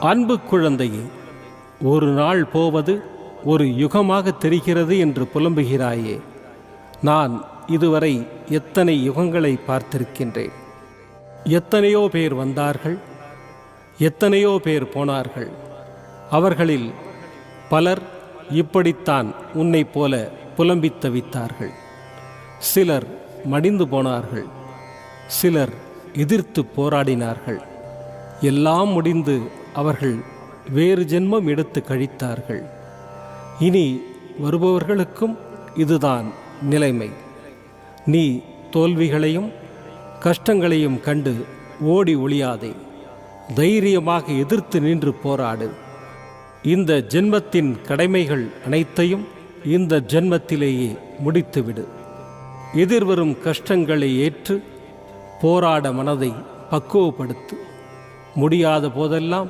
அன்பு குழந்தையே, ஒரு நாள் போவது ஒரு யுகமாக தெரிகிறது என்று புலம்புகிறாயே. நான் இதுவரை எத்தனை யுகங்களை பார்த்திருக்கின்றேன். எத்தனையோ பேர் வந்தார்கள், எத்தனையோ பேர் போனார்கள். அவர்களில் பலர் இப்படித்தான் உன்னை போல புலம்பித் தவித்தார்கள். சிலர் மடிந்து போனார்கள், சிலர் எதிர்த்து போராடினார்கள். எல்லாம் முடிந்து அவர்கள் வேறு ஜென்மம் எடுத்து கழித்தார்கள். இனி வருபவர்களுக்கும் இதுதான் நிலைமை. நீ தோல்விகளையும் கஷ்டங்களையும் கண்டு ஓடி ஒளியாதே. தைரியமாக எதிர்த்து நின்று போராடு. இந்த ஜென்மத்தின் கடமைகள் அனைத்தையும் இந்த ஜென்மத்திலேயே முடித்துவிடு. எதிர்வரும் கஷ்டங்களை ஏற்று போராட மனதை பக்குவப்படுத்து. முடியாத போதெல்லாம்